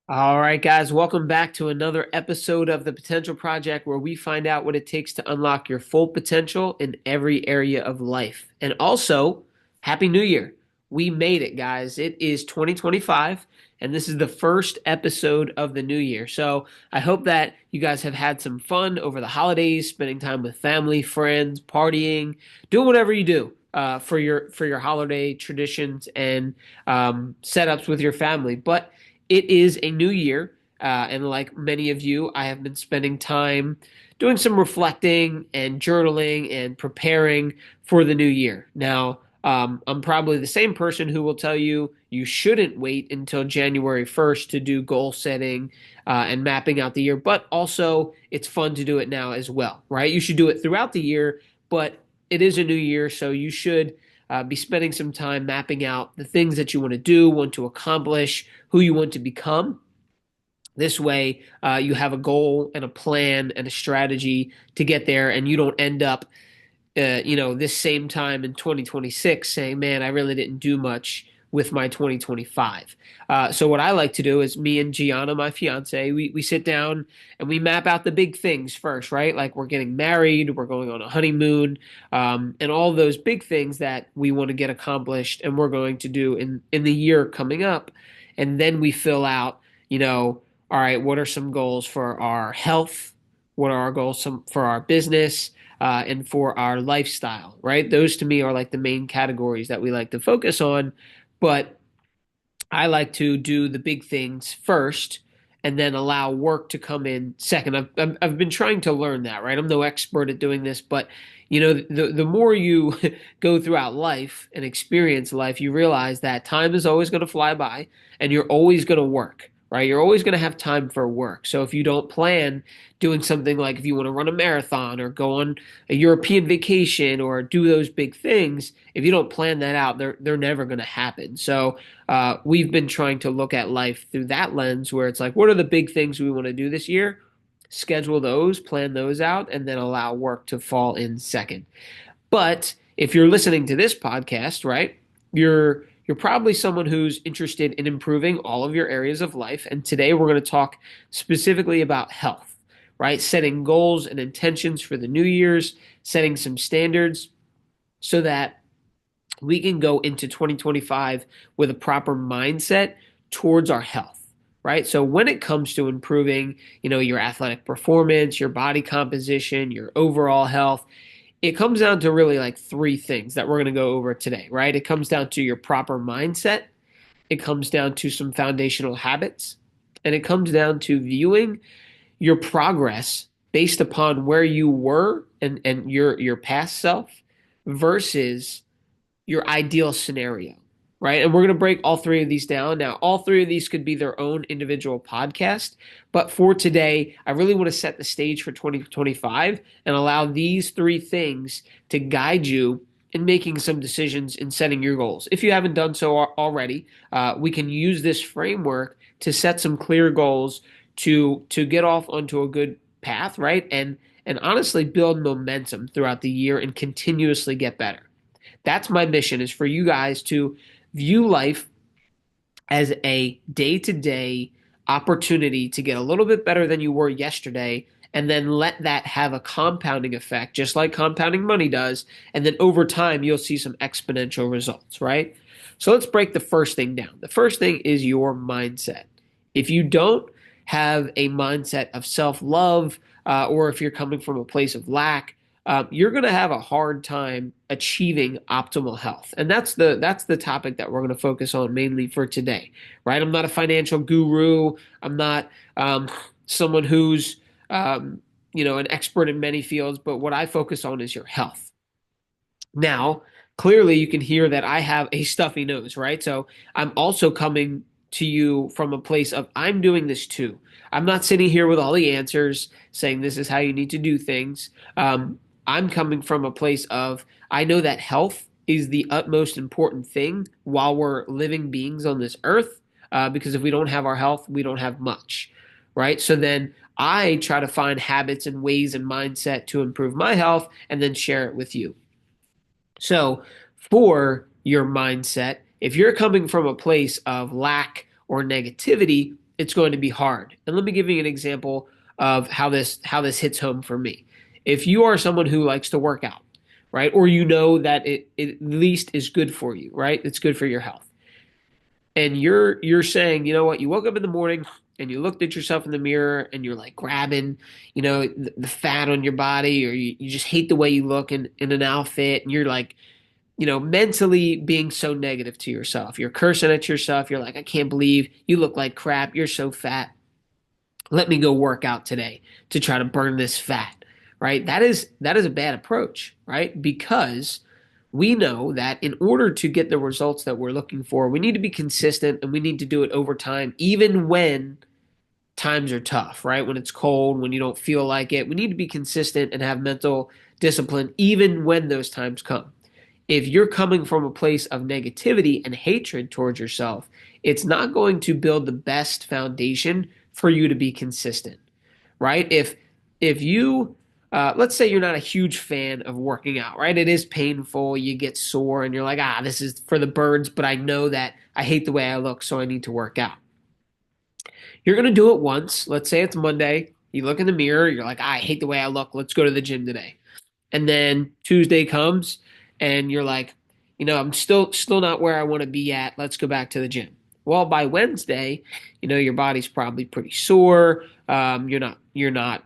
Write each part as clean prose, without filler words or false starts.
All right, guys, welcome back to another episode of the Potential Project where we find out what it takes to unlock your full potential in every area of life. And also, Happy New Year. We made it, guys. It is 2025, and this is the first episode of the new year. So I hope that you guys have had some fun over the holidays, spending time with family, friends, partying, doing whatever you do. For your holiday traditions and setups with your family. But it is a new year, and like many of you, I have been spending time doing some reflecting and journaling and preparing for the new year. Now, I'm probably the same person who will tell you you shouldn't wait until January 1st to do goal setting and mapping out the year, but also it's fun to do it now as well, right? You should do it throughout the year, but it is a new year, so you should be spending some time mapping out the things that you want to do, want to accomplish, who you want to become. This way, you have a goal and a plan and a strategy to get there, and you don't end up this same time in 2026 saying, man, I really didn't do much with my 2025. So what I like to do is me and Gianna, my fiance, we sit down and we map out the big things first, right? Like we're getting married, we're going on a honeymoon, and all those big things that we want to get accomplished and we're going to do in the year coming up. And then we fill out, all right, what are some goals for our health? What are our goals for our business? And for our lifestyle, right? Those to me are like the main categories that we like to focus on. But I like to do the big things first and then allow work to come in second. I've been trying to learn that, right? I'm no expert at doing this, but the more you go throughout life and experience life, you realize that time is always going to fly by and you're always going to work, right? You're always going to have time for work. So if you don't plan doing something like if you want to run a marathon or go on a European vacation or do those big things, if you don't plan that out, they're never going to happen. So we've been trying to look at life through that lens where it's like, what are the big things we want to do this year? Schedule those, plan those out, and then allow work to fall in second. But if you're listening to this podcast, right, you're probably someone who's interested in improving all of your areas of life. And today we're going to talk specifically about health, right? Setting goals and intentions for the new year's, setting some standards so that we can go into 2025 with a proper mindset towards our health, right? So when it comes to improving, your athletic performance, your body composition, your overall health, it comes down to really like three things that we're going to go over today, right? It comes down to your proper mindset, it comes down to some foundational habits, and it comes down to viewing your progress based upon where you were and your past self versus your ideal scenario, right? And we're going to break all three of these down. Now, all three of these could be their own individual podcast, but for today, I really want to set the stage for 2025 and allow these three things to guide you in making some decisions in setting your goals. If you haven't done so already, we can use this framework to set some clear goals to get off onto a good path, right? And honestly build momentum throughout the year and continuously get better. That's my mission is for you guys to view life as a day-to-day opportunity to get a little bit better than you were yesterday and then let that have a compounding effect just like compounding money does, and then over time you'll see some exponential results, right? So let's break the first thing down. The first thing is your mindset. If you don't have a mindset of self-love, or if you're coming from a place of lack, you're going to have a hard time achieving optimal health. And that's the topic that we're going to focus on mainly for today, right? I'm not a financial guru. I'm not someone who's an expert in many fields, but what I focus on is your health. Now, clearly you can hear that I have a stuffy nose, right? So I'm also coming to you from a place of I'm doing this too. I'm not sitting here with all the answers saying this is how you need to do things. I'm coming from a place of I know that health is the utmost important thing while we're living beings on this earth, because if we don't have our health, we don't have much, right? So then I try to find habits and ways and mindset to improve my health and then share it with you. So, for your mindset, if you're coming from a place of lack or negativity, it's going to be hard. And let me give you an example of how this hits home for me. If you are someone who likes to work out, right? Or you know that it at least is good for you, right? It's good for your health. And you're saying, you know what, you woke up in the morning and you looked at yourself in the mirror and you're like grabbing, the fat on your body, or you just hate the way you look in an outfit, and you're like, mentally being so negative to yourself. You're cursing at yourself. You're like, I can't believe you look like crap. You're so fat. Let me go work out today to try to burn this fat, right? That is a bad approach, right? Because we know that in order to get the results that we're looking for, we need to be consistent and we need to do it over time, even when times are tough, right? When it's cold, when you don't feel like it. We need to be consistent and have mental discipline, even when those times come. If you're coming from a place of negativity and hatred towards yourself, it's not going to build the best foundation for you to be consistent, right? If you let's say you're not a huge fan of working out, right? It is painful, you get sore, and you're like, this is for the birds, but I know that I hate the way I look, so I need to work out. You're going to do it once. Let's say it's Monday. You look in the mirror, you're like, I hate the way I look. Let's go to the gym today. And then Tuesday comes and you're like, I'm still not where I want to be at. Let's go back to the gym. Well, by Wednesday, your body's probably pretty sore. You're not,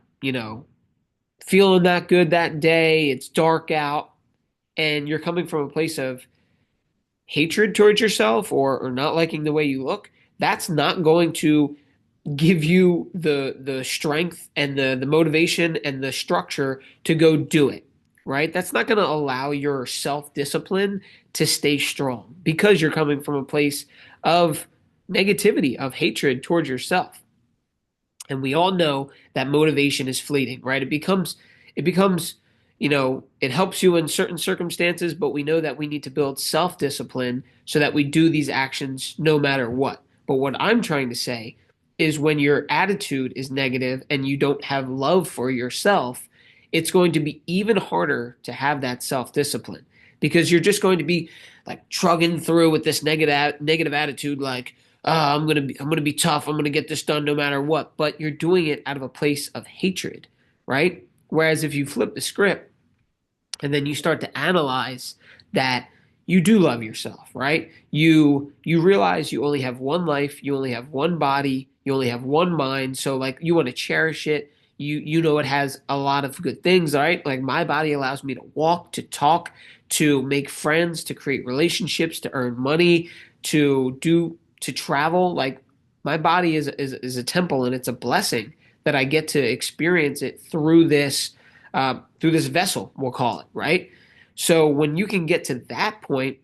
feeling that good that day. It's dark out and you're coming from a place of hatred towards yourself, or not liking the way you look. That's not going to give you the strength and the motivation and the structure to go do it, right? That's not going to allow your self-discipline to stay strong because you're coming from a place of negativity, of hatred towards yourself. And we all know that motivation is fleeting, right? It becomes, it helps you in certain circumstances, but we know that we need to build self-discipline so that we do these actions no matter what. But what I'm trying to say is when your attitude is negative and you don't have love for yourself, it's going to be even harder to have that self-discipline because you're just going to be like trugging through with this negative attitude, like, I'm gonna be tough. I'm gonna get this done no matter what. But you're doing it out of a place of hatred, right? Whereas if you flip the script and then you start to analyze that you do love yourself, right? You realize you only have one life, you only have one body, you only have one mind. So like you want to cherish it. You know it has a lot of good things, right? Like my body allows me to walk, to talk, to make friends, to create relationships, to earn money, to travel. Like my body is a temple and it's a blessing that I get to experience it through this vessel, we'll call it, right? So when you can get to that point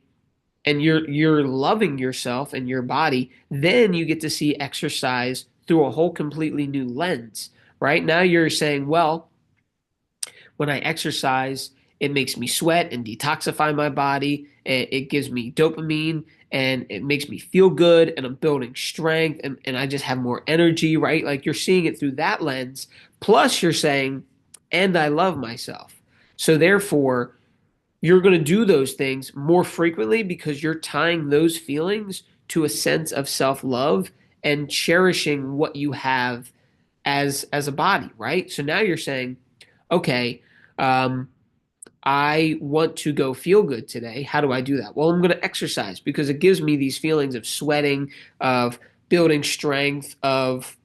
and you're loving yourself and your body, then you get to see exercise through a whole completely new lens, right? Now you're saying, well, when I exercise, it makes me sweat and detoxify my body. It gives me dopamine and it makes me feel good and I'm building strength and I just have more energy, right? Like you're seeing it through that lens. Plus, you're saying, and I love myself. So therefore, you're going to do those things more frequently because you're tying those feelings to a sense of self-love and cherishing what you have as a body, right? So now you're saying, okay, um, I want to go feel good today. How do I do that? Well, I'm going to exercise because it gives me these feelings of sweating, of building strength, of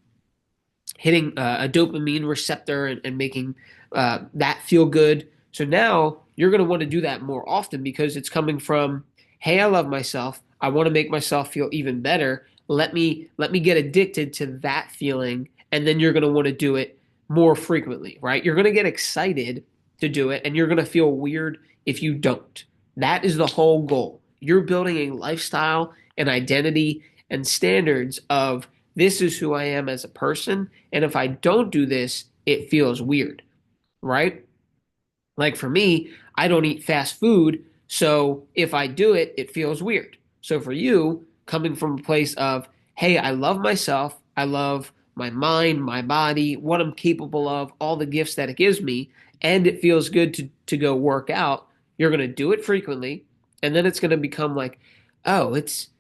hitting a dopamine receptor and making that feel good. So now you're going to want to do that more often because it's coming from, hey, I love myself. I want to make myself feel even better. Let me get addicted to that feeling, and then you're going to want to do it more frequently, right? You're going to get excited to do it, and you're going to feel weird if you don't. That is the whole goal. You're building a lifestyle, an identity, and standards of this is who I am as a person. And if I don't do this, it feels weird, right? Like for me, I don't eat fast food. So if I do it, it feels weird. So for you, coming from a place of, hey, I love myself, I love my mind, my body, what I'm capable of, all the gifts that it gives me, and it feels good to go work out, you're going to do it frequently. And then it's going to become like, oh, it's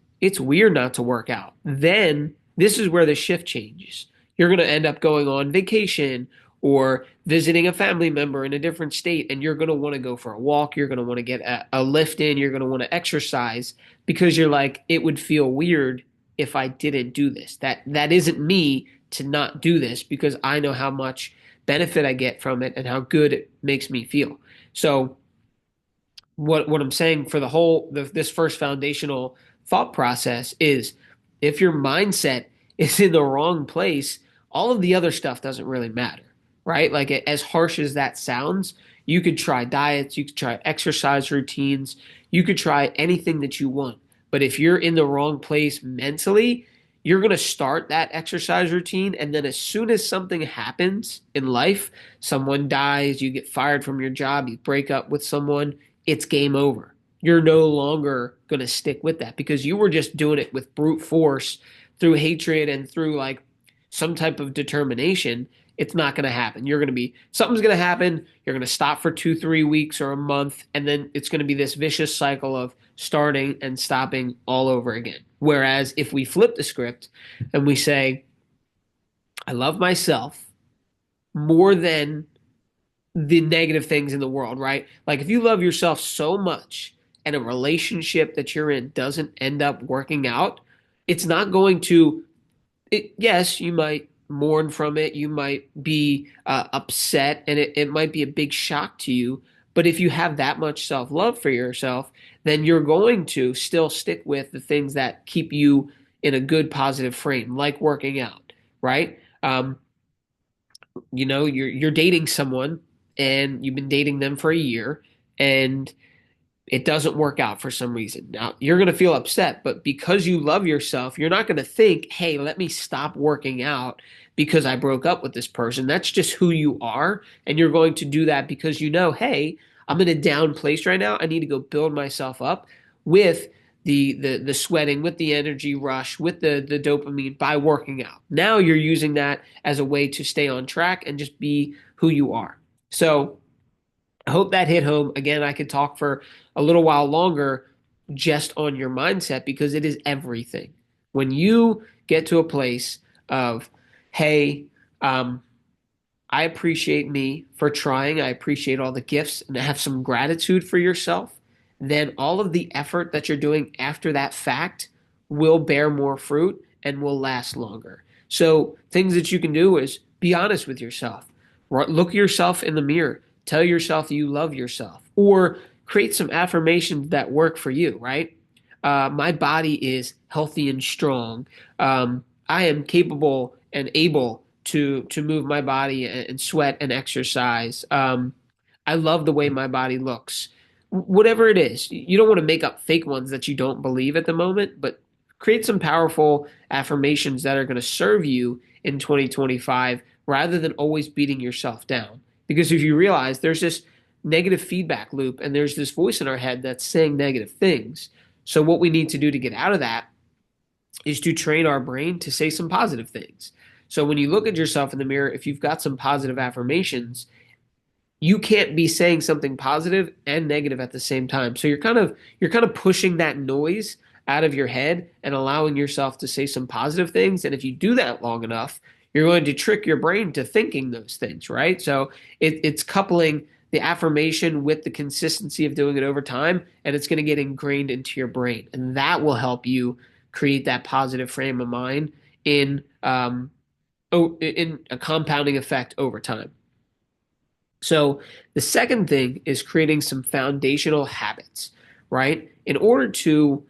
weird not to work out. Then This is where the shift changes. You're going to end up going on vacation or visiting a family member in a different state, and you're going to want to go for a walk. You're going to want to get a lift in. You're going to want to exercise because you're like, it would feel weird if I didn't do this. That isn't me to not do this because I know how much benefit I get from it and how good it makes me feel. So what I'm saying for this first foundational thought process is if your mindset is in the wrong place, all of the other stuff doesn't really matter, right? Like as harsh as that sounds, you could try diets, you could try exercise routines, you could try anything that you want. But if you're in the wrong place mentally, you're going to start that exercise routine. And then as soon as something happens in life, someone dies, you get fired from your job, you break up with someone, it's game over. You're no longer going to stick with that because you were just doing it with brute force through hatred and through like some type of determination. It's not going to happen. Something's going to happen. You're going to stop for 2, 3 weeks or a month, and then it's going to be this vicious cycle of starting and stopping all over again. Whereas if we flip the script and we say, I love myself more than the negative things in the world, right? Like if you love yourself so much and a relationship that you're in doesn't end up working out, it's not going to, yes, you might mourn from it. You might be upset and it might be a big shock to you. But if you have that much self-love for yourself, then you're going to still stick with the things that keep you in a good, positive frame, like working out, right? You're dating someone and you've been dating them for a year and it doesn't work out for some reason. Now, you're going to feel upset, but because you love yourself, you're not going to think, hey, let me stop working out because I broke up with this person. That's just who you are. And you're going to do that because you know, hey, I'm in a down place right now. I need to go build myself up with the sweating, with the energy rush, with the dopamine by working out. Now you're using that as a way to stay on track and just be who you are. So I hope that hit home. Again, I could talk for a little while longer just on your mindset because it is everything. When you get to a place of, hey, um, I appreciate me for trying. I appreciate all the gifts and have some gratitude for yourself. Then all of the effort that you're doing after that fact will bear more fruit and will last longer. So, things that you can do is be honest with yourself. Look yourself in the mirror. Tell yourself you love yourself, or create some affirmations that work for you, right? My body is healthy and strong. I am capable and able to move my body and sweat and exercise. I love the way my body looks. Whatever it is, you don't want to make up fake ones that you don't believe at the moment, but create some powerful affirmations that are going to serve you in 2025 rather than always beating yourself down. Because if you realize there's this negative feedback loop and there's this voice in our head that's saying negative things. So what we need to do to get out of that is to train our brain to say some positive things. So when you look at yourself in the mirror, if you've got some positive affirmations, you can't be saying something positive and negative at the same time. So you're kind of pushing that noise out of your head and allowing yourself to say some positive things. And if you do that long enough, you're going to trick your brain to thinking those things, right? So it's coupling the affirmation with the consistency of doing it over time, and it's going to get ingrained into your brain, and that will help you create that positive frame of mind in a compounding effect over time. So the second thing is creating some foundational habits, right? In order to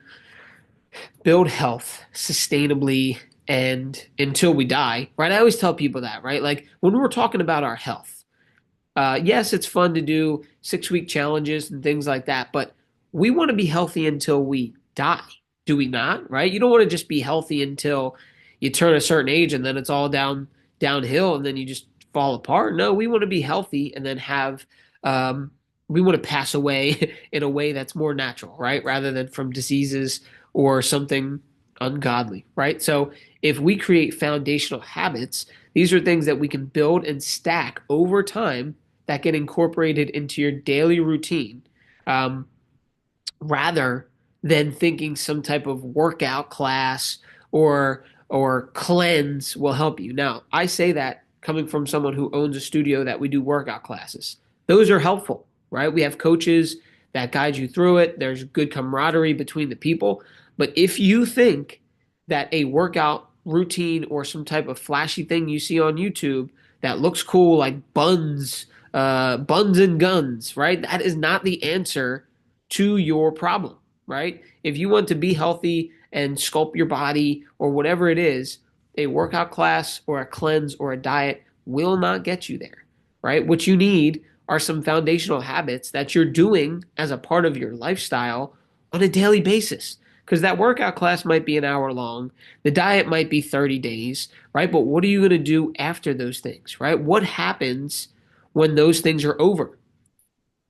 build health sustainably and until we die, right? I always tell people that, right? Like when we're talking about our health, yes, it's fun to do 6 week challenges and things like that, but we want to be healthy until we die, do we not? Right? You don't want to just be healthy until you turn a certain age and then it's all downhill and then you just fall apart. No, we want to be healthy and then um, we want to pass away in a way that's more natural, right? Rather than from diseases or something ungodly, right? So if we create foundational habits, these are things that we can build and stack over time that get incorporated into your daily routine, um, rather than thinking some type of workout class or or cleanse will help you. Now, I say that coming from someone who owns a studio that we do workout classes. Those are helpful, right? We have coaches that guide you through it. There's good camaraderie between the people. But if you think that a workout routine or some type of flashy thing you see on YouTube that looks cool, like buns and guns, right? That is not the answer to your problem, right? If you want to be healthy and sculpt your body or whatever it is, a workout class or a cleanse or a diet will not get you there, right? What you need are some foundational habits that you're doing as a part of your lifestyle on a daily basis. Because that workout class might be an hour long, the diet might be 30 days, right? But what are you going to do after those things, right? What happens when those things are over?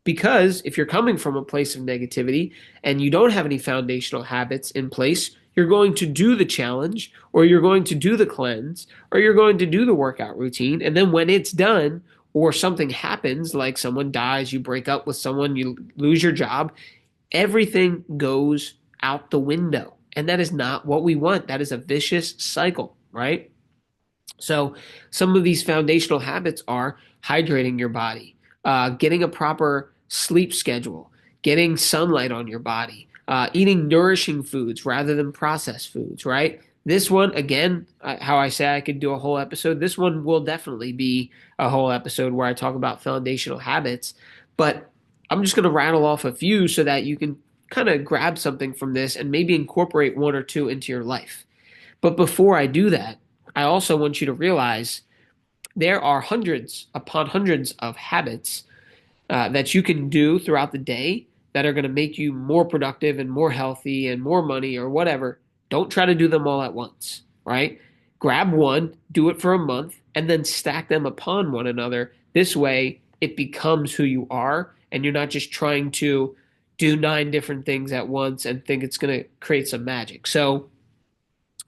Because if you're coming from a place of negativity and you don't have any foundational habits in place, you're going to do the challenge or you're going to do the cleanse or you're going to do the workout routine. And then when it's done or something happens, like someone dies, you break up with someone, you lose your job, everything goes out the window. And that is not what we want. That is a vicious cycle, right? So, some of these foundational habits are hydrating your body, getting a proper sleep schedule, getting sunlight on your body, eating nourishing foods rather than processed foods, right? This one, again, how I say I could do a whole episode, this one will definitely be a whole episode where I talk about foundational habits. But I'm just going to rattle off a few so that you can kind of grab something from this and maybe incorporate one or two into your life. But before I do that, I also want you to realize there are hundreds upon hundreds of habits that you can do throughout the day that are going to make you more productive and more healthy and more money or whatever. Don't try to do them all at once, right? Grab one, do it for a month, and then stack them upon one another. This way, it becomes who you are, and you're not just trying to do nine different things at once and think it's going to create some magic. So,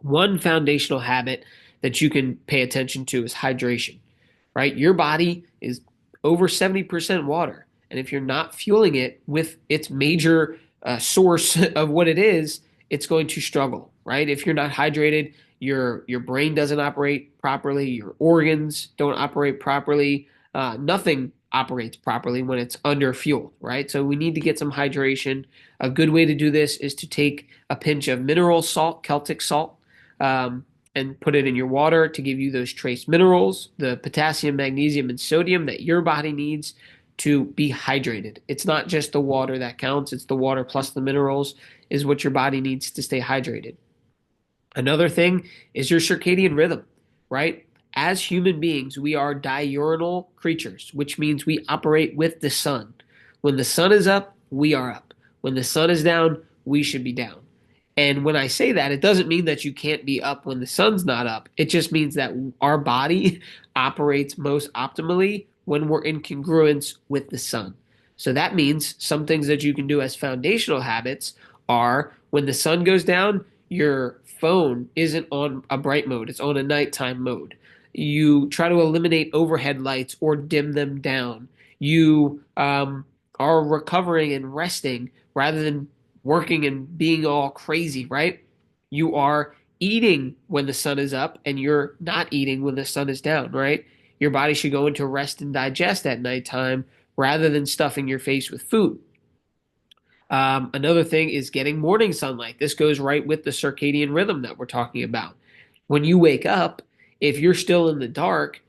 one foundational habit that you can pay attention to is hydration, right? Your body is over 70% water. And if you're not fueling it with its major source of what it is, it's going to struggle, right? If you're not hydrated, your brain doesn't operate properly, your organs don't operate properly, nothing operates properly when it's under fuel, right? So we need to get some hydration. A good way to do this is to take a pinch of mineral salt, Celtic salt, and put it in your water to give you those trace minerals, the potassium, magnesium, and sodium that your body needs to be hydrated. It's not just the water that counts, it's the water plus the minerals is what your body needs to stay hydrated. Another thing is your circadian rhythm, right? As human beings, we are diurnal creatures, which means we operate with the sun. When the sun is up, we are up. When the sun is down, we should be down. And when I say that, it doesn't mean that you can't be up when the sun's not up. It just means that our body operates most optimally when we're in congruence with the sun. So that means some things that you can do as foundational habits are when the sun goes down, your phone isn't on a bright mode, it's on a nighttime mode. You try to eliminate overhead lights or dim them down. You are recovering and resting rather than working and being all crazy, right? You are eating when the sun is up and you're not eating when the sun is down, right? Your body should go into rest and digest at nighttime rather than stuffing your face with food. Another thing is getting morning sunlight. This goes right with the circadian rhythm that we're talking about. When you wake up, if you're still in the dark,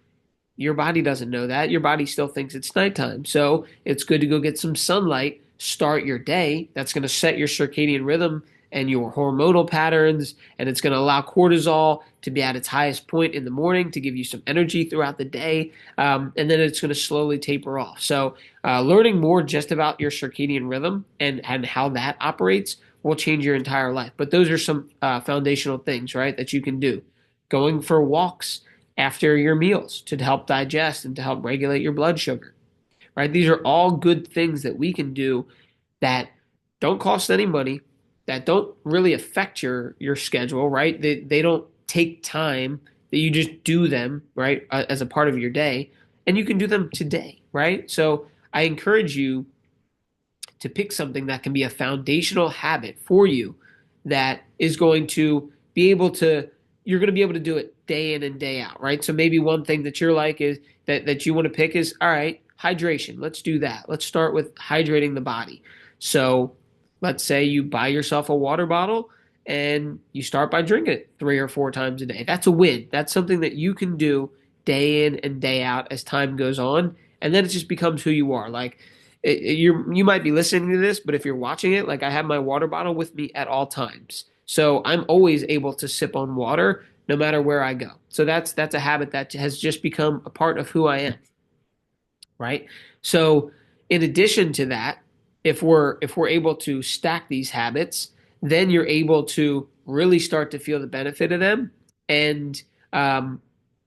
your body doesn't know that. Your body still thinks it's nighttime. So it's good to go get some sunlight, start your day. That's going to set your circadian rhythm and your hormonal patterns, and it's going to allow cortisol to be at its highest point in the morning to give you some energy throughout the day, and then it's going to slowly taper off. So, learning more just about your circadian rhythm and how that operates will change your entire life. But those are some foundational things, right, that you can do. Going for walks after your meals to help digest and to help regulate your blood sugar, right? These are all good things that we can do that don't cost any money, that don't really affect your schedule, right? They don't take time, that you just do them, right, as a part of your day, and you can do them today, right? So I encourage you to pick something that can be a foundational habit for you that is going to be able to you're going to be able to do it day in and day out, right? So maybe one thing that you're like is that you want to pick is, all right, hydration. Let's do that. Let's start with hydrating the body. So let's say you buy yourself a water bottle and you start by drinking it 3 or 4 times a day. That's a win. That's something that you can do day in and day out as time goes on, and then it just becomes who you are. Like you might be listening to this, but if you're watching it, like I have my water bottle with me at all times. So I'm always able to sip on water no matter where I go. So that's a habit that has just become a part of who I am, right? So in addition to that, if we're able to stack these habits, then you're able to really start to feel the benefit of them, and um,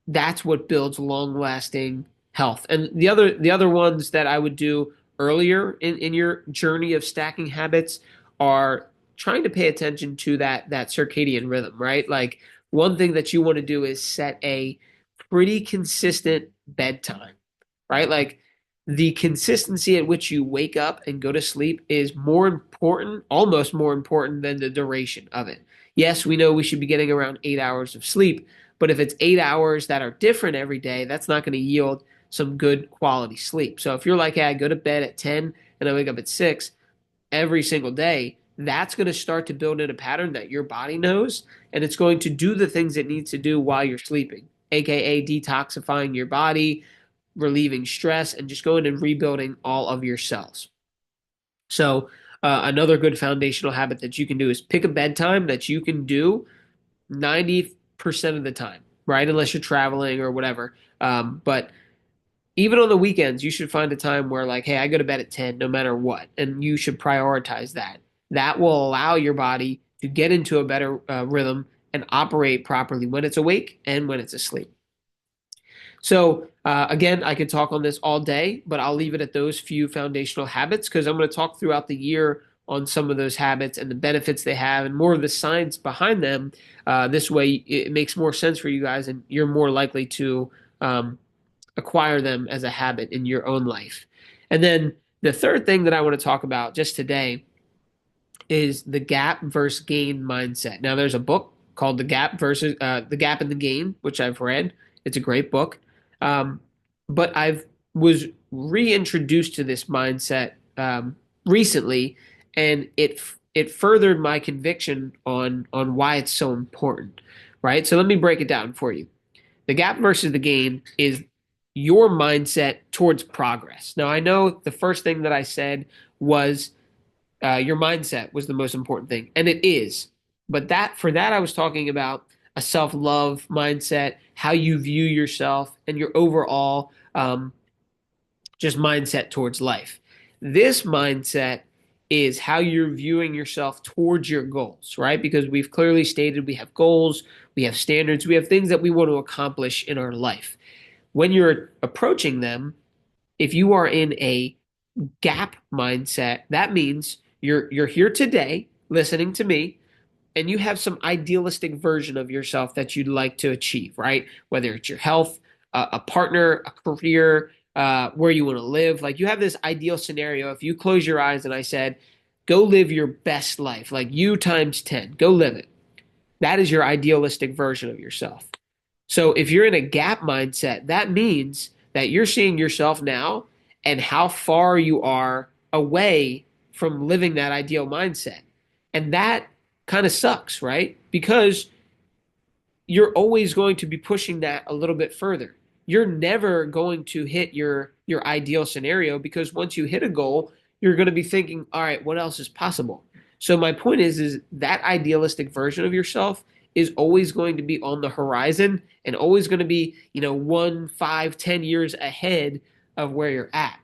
that's what builds long-lasting health. And the other ones that I would do earlier in your journey of stacking habits are trying to pay attention to that circadian rhythm, right? Like one thing that you want to do is set a pretty consistent bedtime, right? Like the consistency at which you wake up and go to sleep is more important, almost more important than the duration of it. Yes, we know we should be getting around 8 hours of sleep, but if it's 8 hours that are different every day, that's not going to yield some good quality sleep. So if you're like, hey, I go to bed at 10 and I wake up at 6 every single day, that's going to start to build in a pattern that your body knows, and it's going to do the things it needs to do while you're sleeping, aka detoxifying your body, relieving stress, and just going and rebuilding all of your cells. So, another good foundational habit that you can do is pick a bedtime that you can do 90% of the time, right? Unless you're traveling or whatever. But even on the weekends, you should find a time where, like, hey, I go to bed at 10 no matter what. And you should prioritize that. That will allow your body to get into a better rhythm and operate properly when it's awake and when it's asleep. So, again, I could talk on this all day, but I'll leave it at those few foundational habits because I'm going to talk throughout the year on some of those habits and the benefits they have and more of the science behind them. This way, it makes more sense for you guys, and you're more likely to acquire them as a habit in your own life. And then the third thing that I want to talk about just today is the gap versus gain mindset. Now, there's a book called The Gap and the Gain, which I've read. It's a great book. Um, but I've was reintroduced to this mindset recently, and it furthered my conviction on why it's so important, right? So let me break it down for you. The gap versus the gain is your mindset towards progress. Now, I know the first thing that I said was your mindset was the most important thing, and it is. But that I was talking about a self-love mindset, how you view yourself, and your overall just mindset towards life. This mindset is how you're viewing yourself towards your goals, right? Because we've clearly stated we have goals, we have standards, we have things that we want to accomplish in our life. When you're approaching them, if you are in a gap mindset, that means you're here today listening to me and you have some idealistic version of yourself that you'd like to achieve, right? Whether it's your health, a partner, a career, where you want to live. Like you have this ideal scenario. If you close your eyes and I said, go live your best life, like you times 10, go live it. That is your idealistic version of yourself. So if you're in a gap mindset, that means that you're seeing yourself now and how far you are away from living that ideal mindset. And that kind of sucks, right? Because you're always going to be pushing that a little bit further. You're never going to hit your ideal scenario because once you hit a goal, you're going to be thinking, all right, what else is possible? So my point is that idealistic version of yourself is always going to be on the horizon and always going to be, 1, 5, 10 years ahead of where you're at.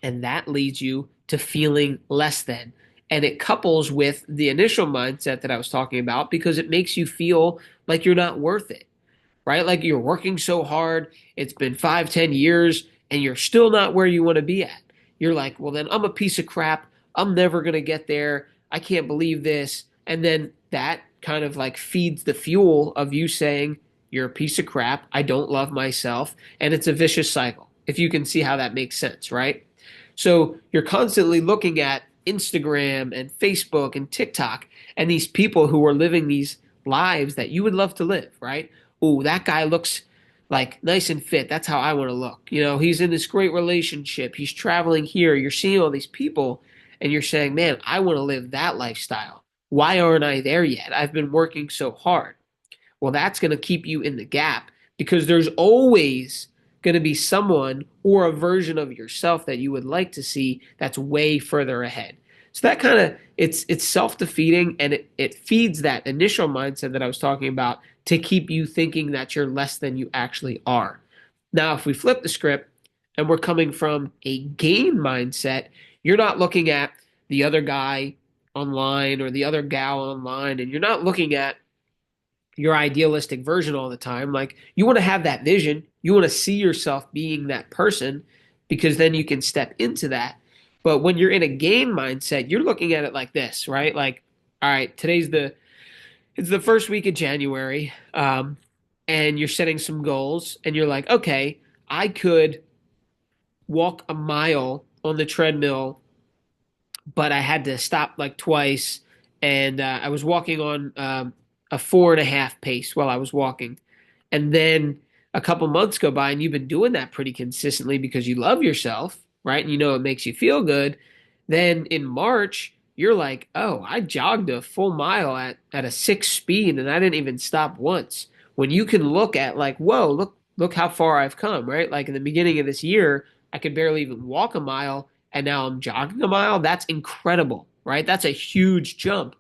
And that leads you to feeling less than. And it couples with the initial mindset that I was talking about because it makes you feel like you're not worth it, right? Like you're working so hard, it's been 5, 10 years, and you're still not where you want to be at. You're like, well, then I'm a piece of crap. I'm never going to get there. I can't believe this. And then that kind of like feeds the fuel of you saying, you're a piece of crap. I don't love myself. And it's a vicious cycle, if you can see how that makes sense, right? So you're constantly looking at Instagram and Facebook and TikTok and these people who are living these lives that you would love to live, right? Oh, that guy looks like nice and fit. That's how I want to look. He's in this great relationship. He's traveling here. You're seeing all these people and you're saying, man, I want to live that lifestyle. Why aren't I there yet? I've been working so hard. Well, that's going to keep you in the gap because there's always going to be someone or a version of yourself that you would like to see that's way further ahead. So that kind of it's self-defeating and it feeds that initial mindset that I was talking about to keep you thinking that you're less than you actually are. Now, if we flip the script and we're coming from a gain mindset, you're not looking at the other guy online or the other gal online, and you're not looking at your idealistic version all the time. Like you want to have that vision, you want to see yourself being that person because then you can step into that. But when you're in a gain mindset, you're looking at it like this, right? Like, all right, it's the first week of January, and you're setting some goals, and you're like, okay, I could walk a mile on the treadmill, but I had to stop like twice, and I was walking on a 4.5 pace while I was walking. And then a couple months go by, and you've been doing that pretty consistently because you love yourself, right? And you know it makes you feel good. Then in March, you're like, oh, I jogged a full mile at a 6 speed, and I didn't even stop once. When you can look at like, whoa, look how far I've come, right? Like in the beginning of this year, I could barely even walk a mile, and now I'm jogging a mile. That's incredible, right? That's a huge jump.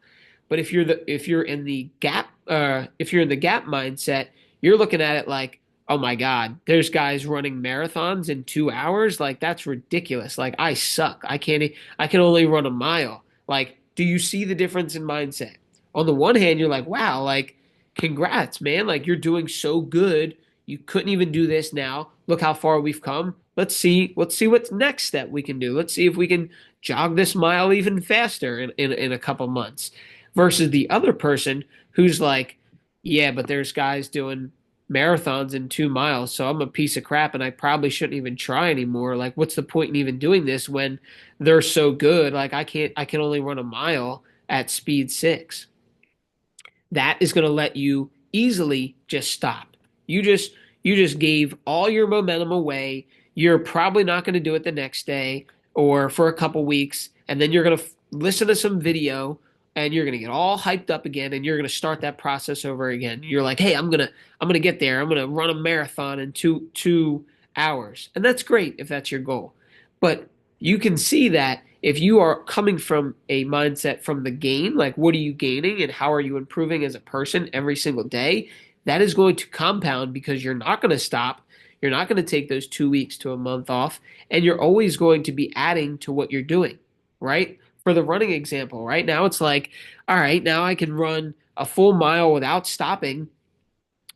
But if you're in the gap mindset, you're looking at it like, oh my God, there's guys running marathons in 2 hours. Like that's ridiculous. Like I suck. I can only run a mile. Like, do you see the difference in mindset? On the one hand, you're like, wow, like congrats, man. Like you're doing so good. You couldn't even do this now. Look how far we've come. Let's see what's next step we can do. Let's see if we can jog this mile even faster in a couple months. Versus the other person who's like, yeah, but there's guys doing marathons in 2 miles, so I'm a piece of crap and I probably shouldn't even try anymore. Like, what's the point in even doing this when they're so good? Like, I can only run a mile at speed 6. That is going to let you easily just stop. You just you just gave all your momentum away. You're probably not going to do it the next day or for a couple weeks, and then you're going to listen to some video and you're going to get all hyped up again and you're going to start that process over again. You're like, "Hey, I'm going to get there. I'm going to run a marathon in 2 hours." And that's great if that's your goal. But you can see that if you are coming from a mindset from the gain, like what are you gaining and how are you improving as a person every single day, that is going to compound because you're not going to stop. You're not going to take those 2 weeks to a month off, and you're always going to be adding to what you're doing, right? For the running example, right now it's like, all right, now I can run a full mile without stopping.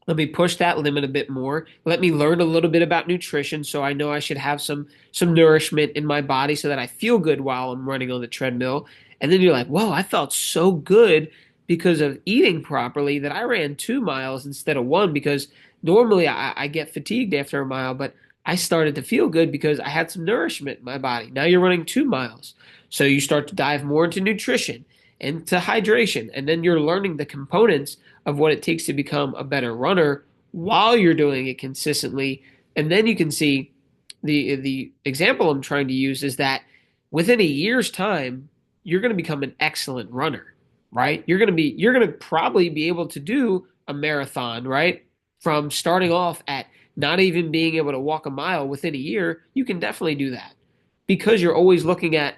Let me push that limit a bit more. Let me learn a little bit about nutrition so I know I should have some nourishment in my body so that I feel good while I'm running on the treadmill. And then you're like, whoa, I felt so good because of eating properly that I ran 2 miles instead of one because normally I get fatigued after a mile, but I started to feel good because I had some nourishment in my body. Now you're running 2 miles. So you start to dive more into nutrition, into hydration, and then you're learning the components of what it takes to become a better runner while you're doing it consistently. And then you can see the example I'm trying to use is that within a year's time, you're going to become an excellent runner, right? You're going to probably be able to do a marathon, right? From starting off at not even being able to walk a mile within a year, you can definitely do that because you're always looking at,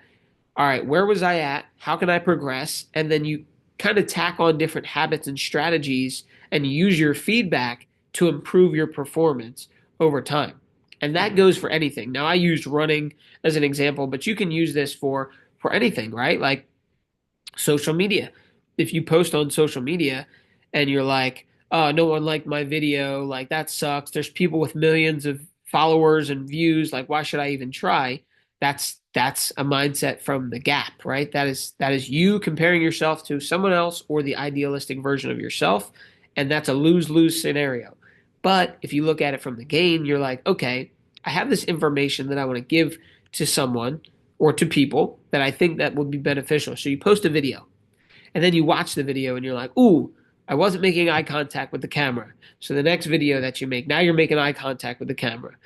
all right, where was I at? How can I progress? And then you kind of tack on different habits and strategies and use your feedback to improve your performance over time. And that goes for anything. Now, I used running as an example, but you can use this for anything, right? Like social media. If you post on social media and you're like, oh, no one liked my video, like that sucks. There's people with millions of followers and views, like why should I even try? That's a mindset from the gap, right? That is you comparing yourself to someone else or the idealistic version of yourself, and that's a lose-lose scenario. But if you look at it from the gain, you're like, okay, I have this information that I want to give to someone or to people that I think that would be beneficial. So you post a video and then you watch the video and you're like, ooh, I wasn't making eye contact with the camera. So the next video that you make, now you're making eye contact with the camera.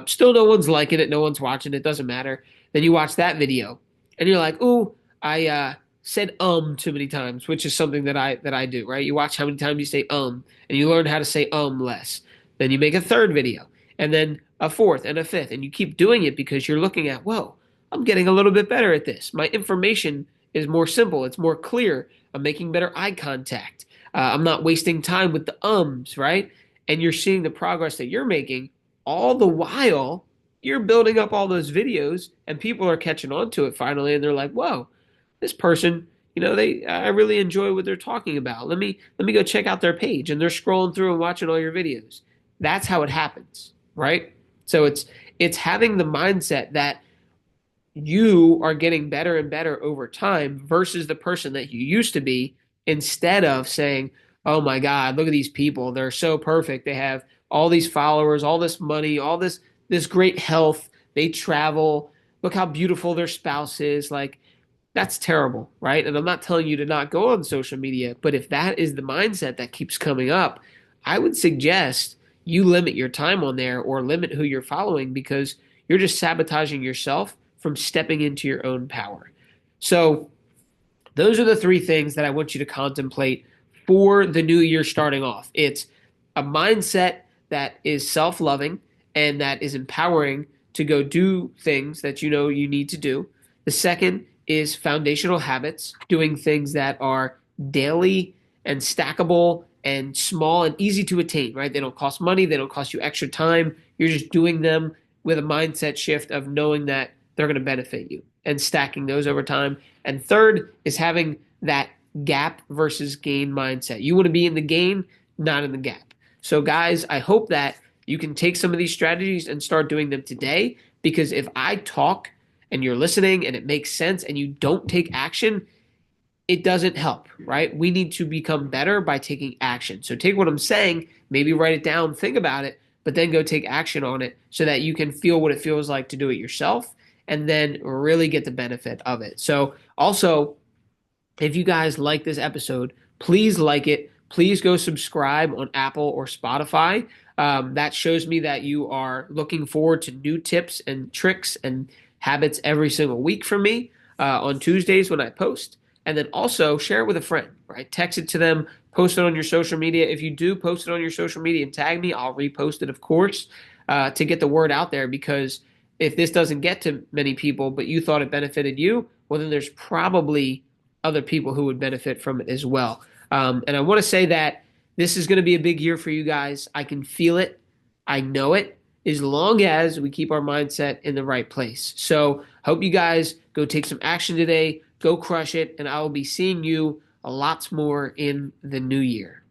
Still, no one's liking it, no one's watching it, doesn't matter. Then you watch that video, and you're like, "Ooh, I said too many times," which is something that I do, right? You watch how many times you say and you learn how to say less. Then you make a third video, and then a fourth and a fifth, and you keep doing it because you're looking at, whoa, I'm getting a little bit better at this. My information is more simple, it's more clear. I'm making better eye contact. I'm not wasting time with the right? And you're seeing the progress that you're making all the while you're building up all those videos and people are catching on to it finally and they're like, whoa, this person, I really enjoy what they're talking about. Let me go check out their page, and they're scrolling through and watching all your videos. That's how it happens, right? So it's having the mindset that you are getting better and better over time versus the person that you used to be, instead of saying, oh my God, look at these people. They're so perfect. They have all these followers, all this money, all this great health. They travel. Look how beautiful their spouse is. Like, that's terrible, right? And I'm not telling you to not go on social media, but if that is the mindset that keeps coming up, I would suggest you limit your time on there or limit who you're following, because you're just sabotaging yourself from stepping into your own power. So, those are the three things that I want you to contemplate for the new year starting off. It's a mindset that is self loving and that is empowering to go do things that you know you need to do. The second is foundational habits, doing things that are daily and stackable and small and easy to attain, right? They don't cost money, they don't cost you extra time. You're just doing them with a mindset shift of knowing that they're going to benefit you and stacking those over time. And third is having that gap versus gain mindset. You want to be in the gain, not in the gap. So, guys, I hope that you can take some of these strategies and start doing them today, because if I talk and you're listening and it makes sense and you don't take action, it doesn't help, right? We need to become better by taking action. So take what I'm saying, maybe write it down, think about it, but then go take action on it so that you can feel what it feels like to do it yourself and then really get the benefit of it. So also, if you guys like this episode, please like it. Please go subscribe on Apple or Spotify. That shows me that you are looking forward to new tips and tricks and habits every single week from me on Tuesdays when I post. And then also share it with a friend, right? Text it to them, post it on your social media. If you do post it on your social media and tag me, I'll repost it, of course, to get the word out there. Because if this doesn't get to many people, but you thought it benefited you, well, then there's probably other people who would benefit from it as well. And I want to say that this is going to be a big year for you guys. I can feel it. I know it, as long as we keep our mindset in the right place. So, hope you guys go take some action today, go crush it, and I will be seeing you a lot more in the new year.